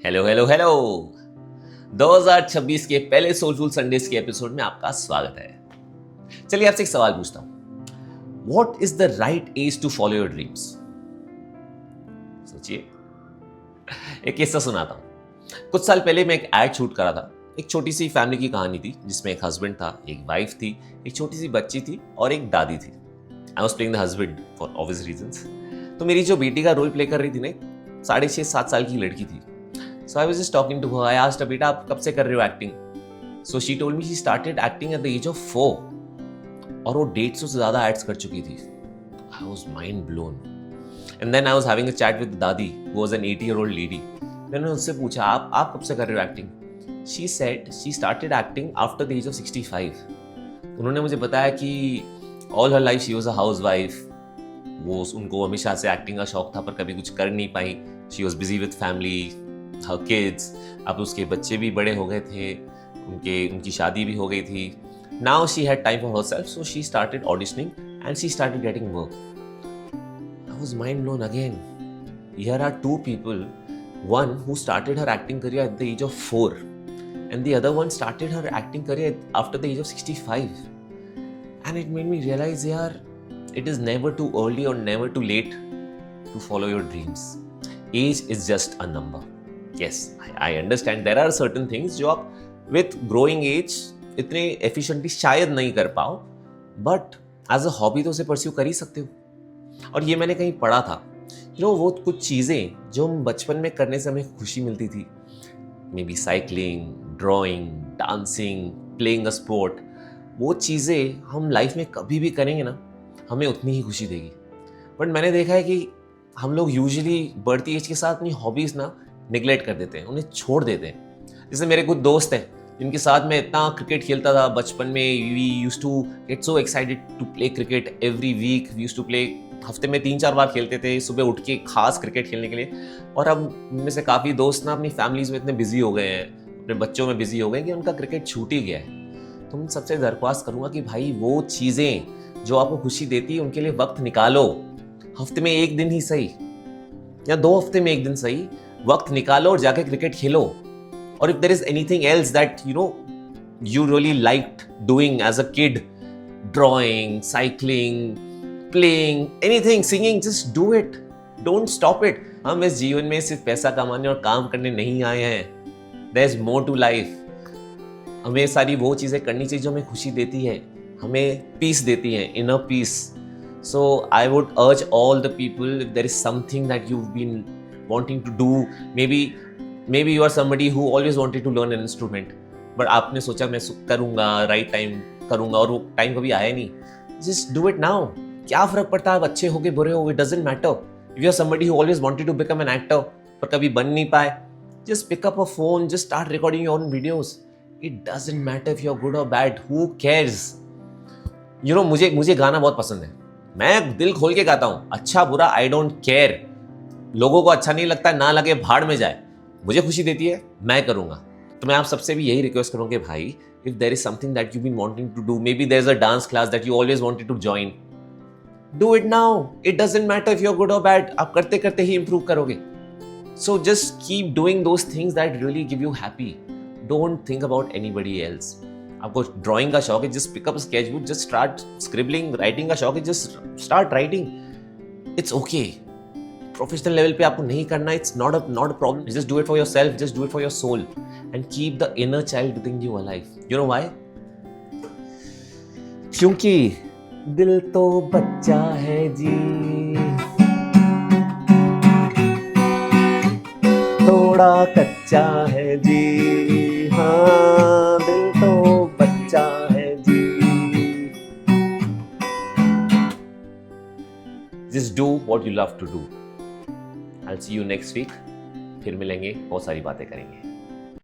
Hello hello hello 2026 के पहले soulful Sundays के एपिसोड में आपका स्वागत है। चलिए आपसे एक सवाल पूछता हूं, what is the right age to follow your dreams? सोचिए, एक किस्सा सुनाता हूं। कुछ साल पहले मैं एक एड शूट करा था। एक छोटी सी फैमिली की कहानी थी जिसमें एक हस्बैंड था, एक वाइफ थी, एक छोटी सी बच्ची थी और एक दादी थी। I was playing the husband for obvious reasons. तो मेरी जो बेटी का रोल प्ले कर रही थी ना, 6.5-7 साल की लड़की थी। So I was just talking to her. I asked her, बेटा आप कब से कर रहे हो acting? So she told me she started acting at the age of 4 और वो 150 से ज़्यादा एड्स कर चुकी थी। I was mind blown. And then I was having a chat with दादी, who was an 80-year-old lady. मैंने उससे पूछा आप कब से कर रहे हो acting? She said she started acting after the age of 65. उन्होंने मुझे बताया कि all her life she was a housewife. उनको हमेशा से एक्टिंग का शौक था पर कभी कुछ कर नहीं पाई। She was busy with family. her kids, अब उसके बच्चे भी बड़े हो गए थे, उनकी शादी भी हो गई थी। Now she had time for herself, so she started auditioning and she started getting work. I was mind blown again. Here are two people, one who started her acting career at the age of 4 and the other one started her acting career after the age of 65. And it made me realize, yaar, it is never too early or never too late to follow your dreams. Age is just a number. Yes, I understand there are certain things जो आप with growing age इतने efficiently शायद नहीं कर पाओ, but as a hobby तो उसे pursue कर ही सकते हो। और ये मैंने कहीं पढ़ा था, वो कुछ चीज़ें जो हम बचपन में करने से हमें खुशी मिलती थी, may be cycling, drawing, dancing, playing a sport, वो चीज़ें हम लाइफ में कभी भी करेंगे ना, हमें उतनी ही खुशी देगी। बट मैंने देखा है कि हम लोग यूजुअली बढ़ती एज के साथ अपनी हॉबीज़ ना निगलेक्ट कर देते हैं, उन्हें छोड़ देते हैं। जैसे मेरे कुछ दोस्त हैं जिनके साथ मैं इतना क्रिकेट खेलता था बचपन में। We used to get so excited to play cricket every week. We used to play, हफ्ते में 3-4 बार खेलते थे सुबह उठ के खास क्रिकेट खेलने के लिए। और अब उनमें से काफ़ी दोस्त ना अपनी फैमिलीज में इतने बिजी हो गए हैं, अपने बच्चों में बिजी हो गए कि उनका क्रिकेट छूट ही गया है। तो मैं सबसे दरख्वास्त करूँगा कि भाई वो चीज़ें जो आपको खुशी देती है उनके लिए वक्त निकालो। हफ्ते में 1 दिन ही सही या 2 हफ्ते में 1 दिन सही वक्त निकालो और जाके क्रिकेट खेलो। और if there is anything else that you really liked doing as a kid, drawing, cycling, playing, anything, singing, just do it, don't stop it. हम इस जीवन में सिर्फ पैसा कमाने और काम करने नहीं आए हैं। There is more to life. हमें सारी वो चीजें करनी चाहिए जो हमें खुशी देती है, हमें पीस देती है, inner peace. So I would urge all the people, if there is something that you've been wanting to do, maybe you are somebody who always wanted to learn an instrument, but आपने सोचा मैं करूँगा, right time करूँगा, और वो time कभी आया नहीं। Just do it now. क्या फर्क पड़ता है आप अच्छे हो के बुरे हो, it doesn't matter. If you are somebody who always wanted to become an actor पर कभी बन नहीं पाए, just pick up a phone, just start recording your own videos. It doesn't matter if you are good or bad. Who cares? मुझे गाना बहुत पसंद है, मैं दिल खोल के गाता हूं, अच्छा बुरा आई डोंट केयर। लोगों को अच्छा नहीं लगता, ना लगे भाड़ में जाए, मुझे खुशी देती है, मैं करूंगा। तो मैं आप सबसे भी यही रिक्वेस्ट करूंगा कि भाई, if there is something that you been wanting to do, maybe there is a dance class that you always wanted to join, do it now. It doesn't matter if you are good और bad, आप करते करते ही improve करोगे। So just keep doing those things that really give you happy. Don't think about anybody else. आपको drawing का शौक है, just pick up sketch book, just start scribbling. Writing का शौक है, just start writing. It's okay. Professional level पे आपको नहीं करना, it's not a problem. Just do it for yourself, just do it for your soul and keep the inner child within you alive. You know why? क्योंकि दिल तो बच्चा है जी, थोड़ा कच्चा है जी, हाँ दिल तो बच्चा है जी। Just do what you love to do. I'll see you next week. फिर मिलेंगे, बहुत सारी बातें करेंगे।